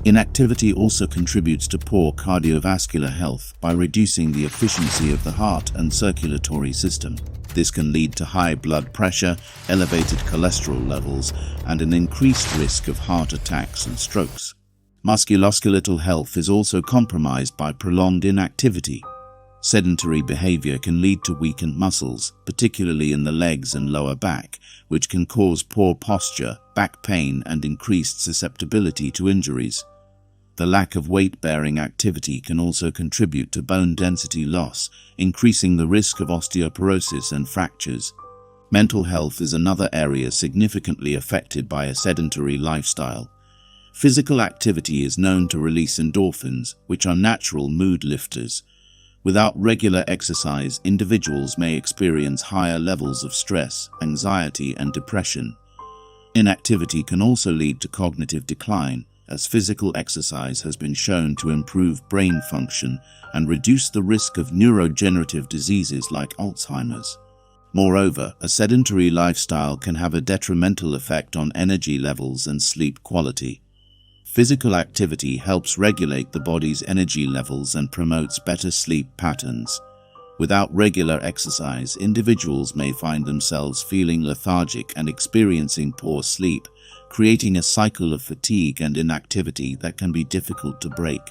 Inactivity also contributes to poor cardiovascular health by reducing the efficiency of the heart and circulatory system. This can lead to high blood pressure, elevated cholesterol levels, and an increased risk of heart attacks and strokes. Musculoskeletal health is also compromised by prolonged inactivity. Sedentary behavior can lead to weakened muscles, particularly in the legs and lower back, which can cause poor posture, back pain, and increased susceptibility to injuries. The lack of weight-bearing activity can also contribute to bone density loss, increasing the risk of osteoporosis and fractures. Mental health is another area significantly affected by a sedentary lifestyle. Physical activity is known to release endorphins, which are natural mood lifters. Without regular exercise, individuals may experience higher levels of stress, anxiety, and depression. Inactivity can also lead to cognitive decline, as physical exercise has been shown to improve brain function and reduce the risk of neurodegenerative diseases like Alzheimer's. Moreover, a sedentary lifestyle can have a detrimental effect on energy levels and sleep quality. Physical activity helps regulate the body's energy levels and promotes better sleep patterns. Without regular exercise, individuals may find themselves feeling lethargic and experiencing poor sleep, creating a cycle of fatigue and inactivity that can be difficult to break.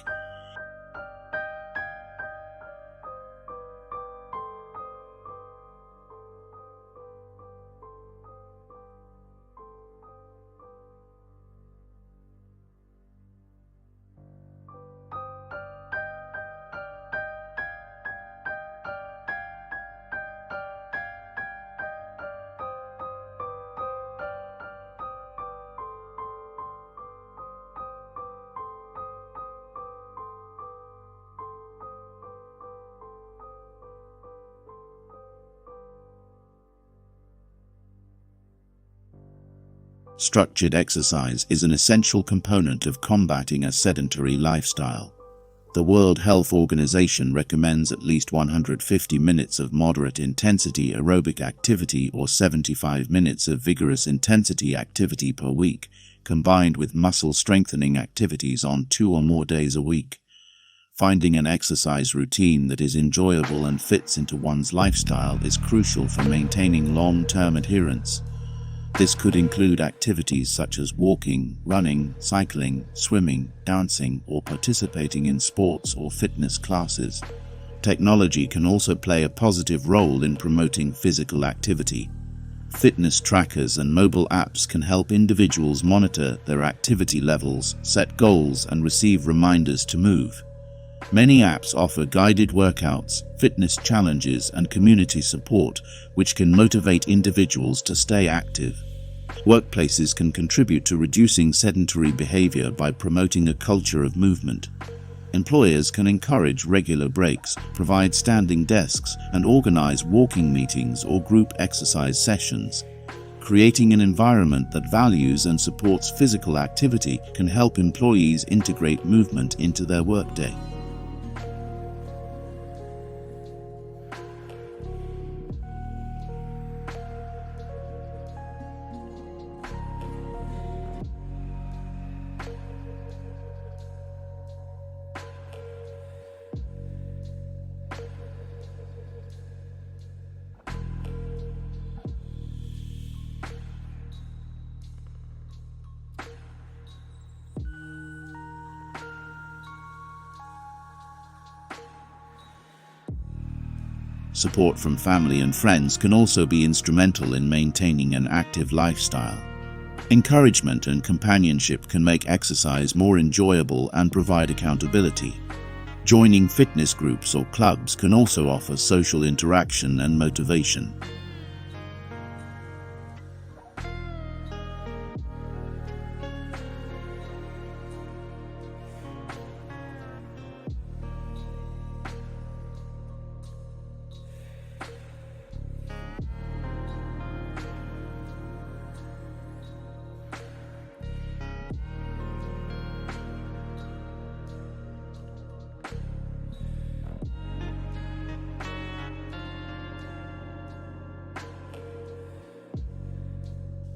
Structured exercise is an essential component of combating a sedentary lifestyle. The World Health Organization recommends at least 150 minutes of moderate intensity aerobic activity or 75 minutes of vigorous intensity activity per week, combined with muscle strengthening activities on 2 or more days a week. Finding an exercise routine that is enjoyable and fits into one's lifestyle is crucial for maintaining long-term adherence. This could include activities such as walking, running, cycling, swimming, dancing, or participating in sports or fitness classes. Technology can also play a positive role in promoting physical activity. Fitness trackers and mobile apps can help individuals monitor their activity levels, set goals, and receive reminders to move. Many apps offer guided workouts, fitness challenges, and community support, which can motivate individuals to stay active. Workplaces can contribute to reducing sedentary behavior by promoting a culture of movement. Employers can encourage regular breaks, provide standing desks, and organize walking meetings or group exercise sessions. Creating an environment that values and supports physical activity can help employees integrate movement into their workday. Support from family and friends can also be instrumental in maintaining an active lifestyle. Encouragement and companionship can make exercise more enjoyable and provide accountability. Joining fitness groups or clubs can also offer social interaction and motivation.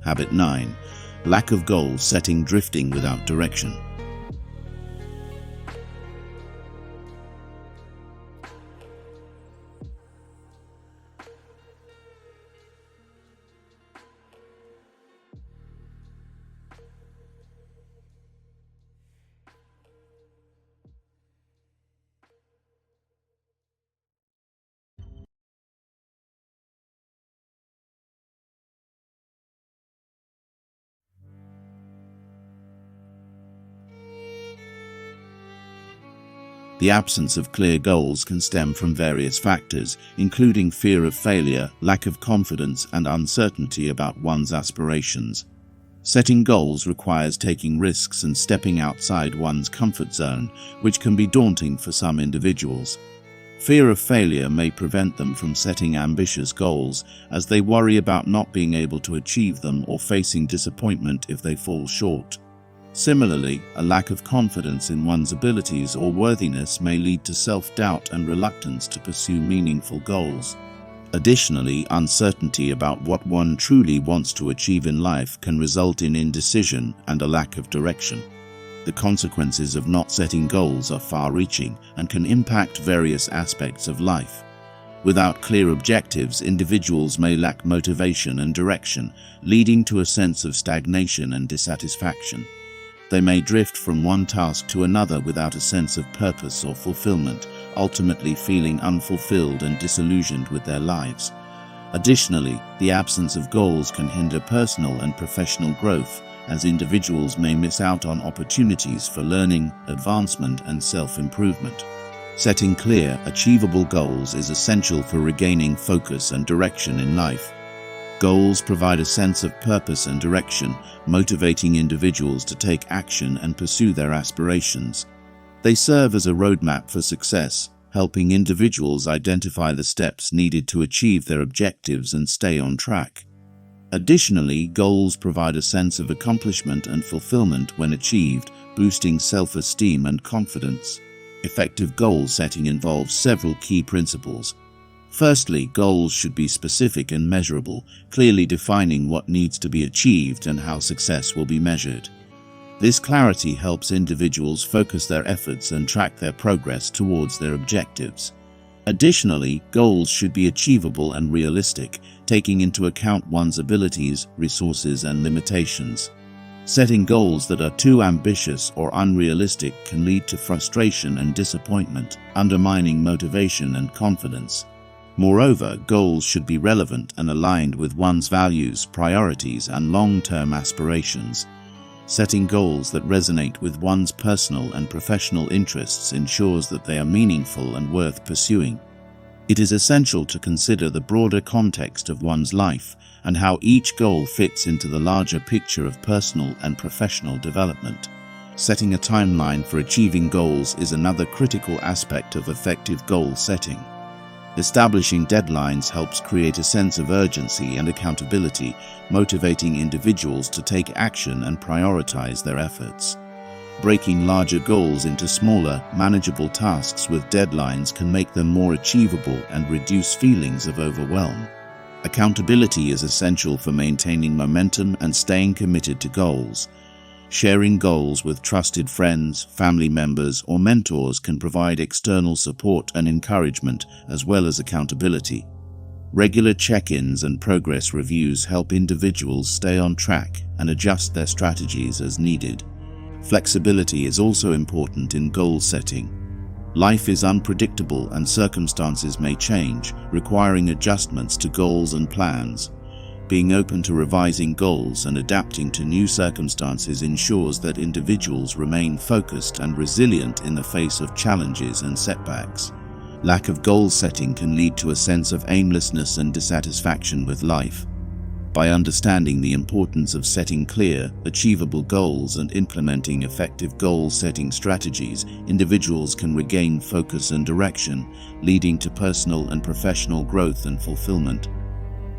Habit 9. Lack of goal setting, drifting without direction. The absence of clear goals can stem from various factors, including fear of failure, lack of confidence, and uncertainty about one's aspirations. Setting goals requires taking risks and stepping outside one's comfort zone, which can be daunting for some individuals. Fear of failure may prevent them from setting ambitious goals, as they worry about not being able to achieve them or facing disappointment if they fall short. Similarly, a lack of confidence in one's abilities or worthiness may lead to self-doubt and reluctance to pursue meaningful goals. Additionally, uncertainty about what one truly wants to achieve in life can result in indecision and a lack of direction. The consequences of not setting goals are far-reaching and can impact various aspects of life. Without clear objectives, individuals may lack motivation and direction, leading to a sense of stagnation and dissatisfaction. They may drift from one task to another without a sense of purpose or fulfillment, ultimately feeling unfulfilled and disillusioned with their lives. Additionally, the absence of goals can hinder personal and professional growth, as individuals may miss out on opportunities for learning, advancement, and self-improvement. Setting clear, achievable goals is essential for regaining focus and direction in life. Goals provide a sense of purpose and direction, motivating individuals to take action and pursue their aspirations. They serve as a roadmap for success, helping individuals identify the steps needed to achieve their objectives and stay on track. Additionally, goals provide a sense of accomplishment and fulfillment when achieved, boosting self-esteem and confidence. Effective goal setting involves several key principles. Firstly, goals should be specific and measurable, clearly defining what needs to be achieved and how success will be measured. This clarity helps individuals focus their efforts and track their progress towards their objectives. Additionally, goals should be achievable and realistic, taking into account one's abilities, resources, and limitations. Setting goals that are too ambitious or unrealistic can lead to frustration and disappointment, undermining motivation and confidence. Moreover, goals should be relevant and aligned with one's values, priorities, and long-term aspirations. Setting goals that resonate with one's personal and professional interests ensures that they are meaningful and worth pursuing. It is essential to consider the broader context of one's life and how each goal fits into the larger picture of personal and professional development. Setting a timeline for achieving goals is another critical aspect of effective goal setting. Establishing deadlines helps create a sense of urgency and accountability, motivating individuals to take action and prioritize their efforts. Breaking larger goals into smaller, manageable tasks with deadlines can make them more achievable and reduce feelings of overwhelm. Accountability is essential for maintaining momentum and staying committed to goals. Sharing goals with trusted friends, family members, or mentors can provide external support and encouragement, as well as accountability. Regular check-ins and progress reviews help individuals stay on track and adjust their strategies as needed. Flexibility is also important in goal setting. Life is unpredictable and circumstances may change, requiring adjustments to goals and plans. Being open to revising goals and adapting to new circumstances ensures that individuals remain focused and resilient in the face of challenges and setbacks. Lack of goal setting can lead to a sense of aimlessness and dissatisfaction with life. By understanding the importance of setting clear, achievable goals and implementing effective goal-setting strategies, individuals can regain focus and direction, leading to personal and professional growth and fulfillment.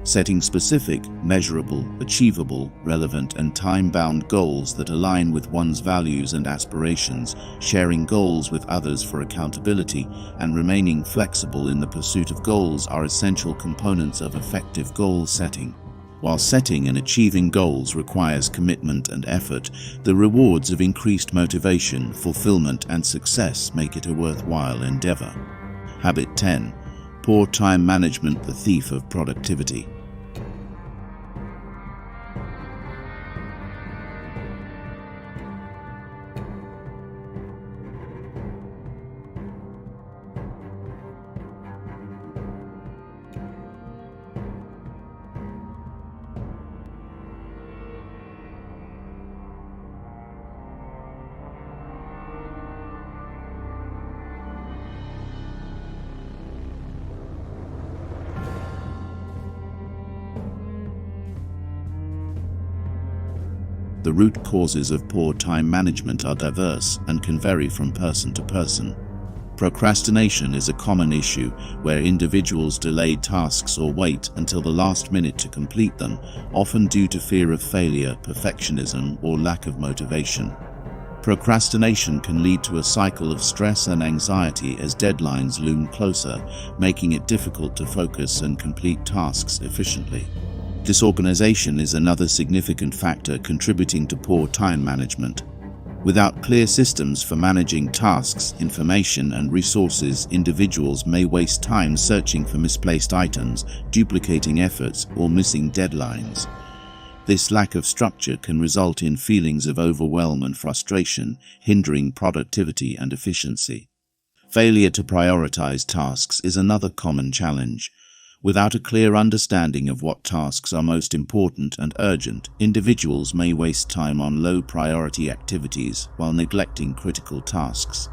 Setting specific, measurable, achievable, relevant, and time-bound goals that align with one's values and aspirations, sharing goals with others for accountability, and remaining flexible in the pursuit of goals are essential components of effective goal setting. While setting and achieving goals requires commitment and effort, the rewards of increased motivation, fulfillment, and success make it a worthwhile endeavor. Habit 10. Poor time management, the thief of productivity. the root causes of poor time management are diverse and can vary from person to person. Procrastination is a common issue where individuals delay tasks or wait until the last minute to complete them, often due to fear of failure, perfectionism, or lack of motivation. Procrastination can lead to a cycle of stress and anxiety as deadlines loom closer, making it difficult to focus and complete tasks efficiently. Disorganization is another significant factor contributing to poor time management. Without clear systems for managing tasks, information, and resources, individuals may waste time searching for misplaced items, duplicating efforts, or missing deadlines. This lack of structure can result in feelings of overwhelm and frustration, hindering productivity and efficiency. Failure to prioritize tasks is another common challenge. Without a clear understanding of what tasks are most important and urgent, individuals may waste time on low-priority activities while neglecting critical tasks.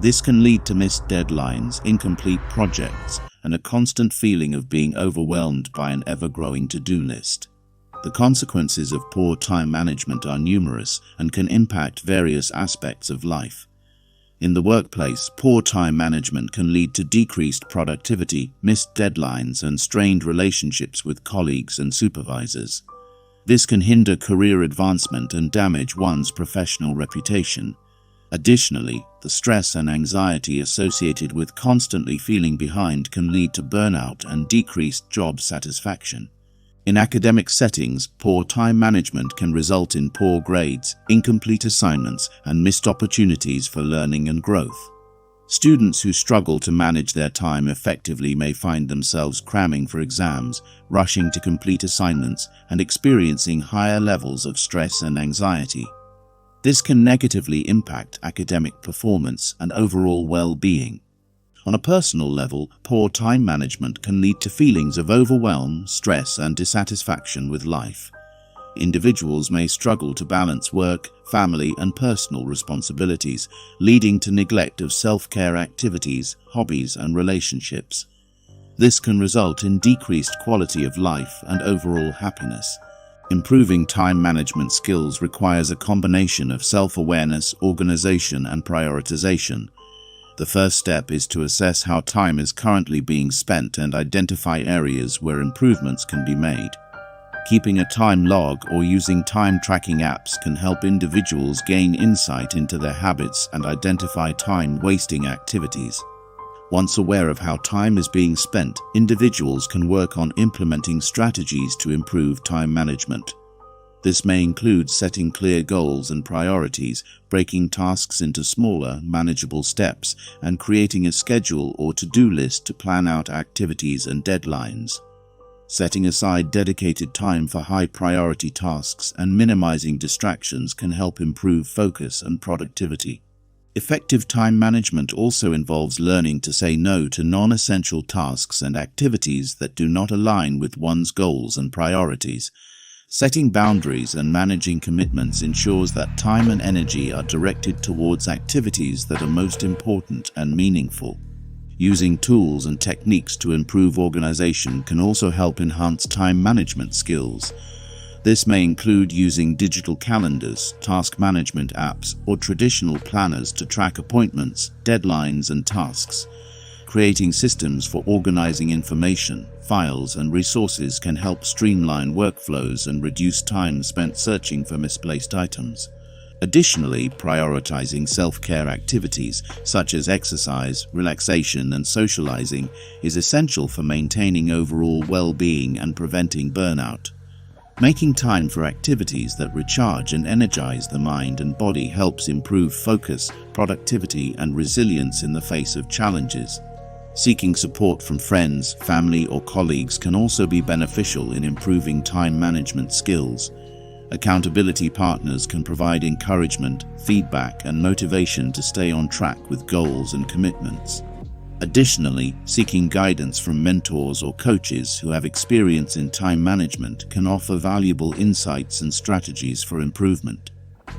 This can lead to missed deadlines, incomplete projects, and a constant feeling of being overwhelmed by an ever-growing to-do list. The consequences of poor time management are numerous and can impact various aspects of life. In the workplace, poor time management can lead to decreased productivity, missed deadlines, and strained relationships with colleagues and supervisors. This can hinder career advancement and damage one's professional reputation. Additionally, the stress and anxiety associated with constantly feeling behind can lead to burnout and decreased job satisfaction. In academic settings, poor time management can result in poor grades, incomplete assignments, and missed opportunities for learning and growth. Students who struggle to manage their time effectively may find themselves cramming for exams, rushing to complete assignments, and experiencing higher levels of stress and anxiety. This can negatively impact academic performance and overall well-being. On a personal level, poor time management can lead to feelings of overwhelm, stress, and dissatisfaction with life. Individuals may struggle to balance work, family, and personal responsibilities, leading to neglect of self-care activities, hobbies, and relationships. This can result in decreased quality of life and overall happiness. Improving time management skills requires a combination of self-awareness, organization, and prioritization. The first step is to assess how time is currently being spent and identify areas where improvements can be made. Keeping a time log or using time tracking apps can help individuals gain insight into their habits and identify time-wasting activities. Once aware of how time is being spent, individuals can work on implementing strategies to improve time management. This may include setting clear goals and priorities, breaking tasks into smaller, manageable steps, and creating a schedule or to-do list to plan out activities and deadlines. Setting aside dedicated time for high-priority tasks and minimizing distractions can help improve focus and productivity. Effective time management also involves learning to say no to non-essential tasks and activities that do not align with one's goals and priorities. Setting boundaries and managing commitments ensures that time and energy are directed towards activities that are most important and meaningful. Using tools and techniques to improve organization can also help enhance time management skills. This may include using digital calendars, task management apps, or traditional planners to track appointments, deadlines, and tasks. Creating systems for organizing information, files, and resources can help streamline workflows and reduce time spent searching for misplaced items. Additionally, prioritizing self-care activities such as exercise, relaxation, and socializing is essential for maintaining overall well-being and preventing burnout. Making time for activities that recharge and energize the mind and body helps improve focus, productivity, and resilience in the face of challenges. Seeking support from friends, family, or colleagues can also be beneficial in improving time management skills. Accountability partners can provide encouragement, feedback, and motivation to stay on track with goals and commitments. Additionally, seeking guidance from mentors or coaches who have experience in time management can offer valuable insights and strategies for improvement.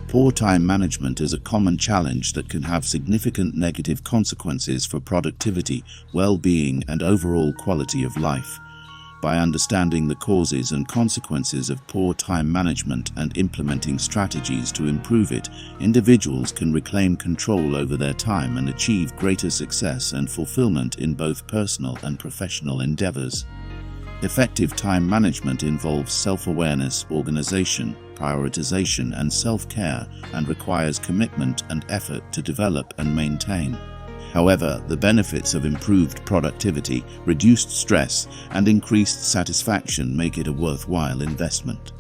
Poor time management is a common challenge that can have significant negative consequences for productivity, well-being, and overall quality of life. By understanding the causes and consequences of poor time management and implementing strategies to improve it, individuals can reclaim control over their time and achieve greater success and fulfillment in both personal and professional endeavors. Effective time management involves self-awareness, organization, prioritization, and self-care, and requires commitment and effort to develop and maintain. However, the benefits of improved productivity, reduced stress, and increased satisfaction make it a worthwhile investment.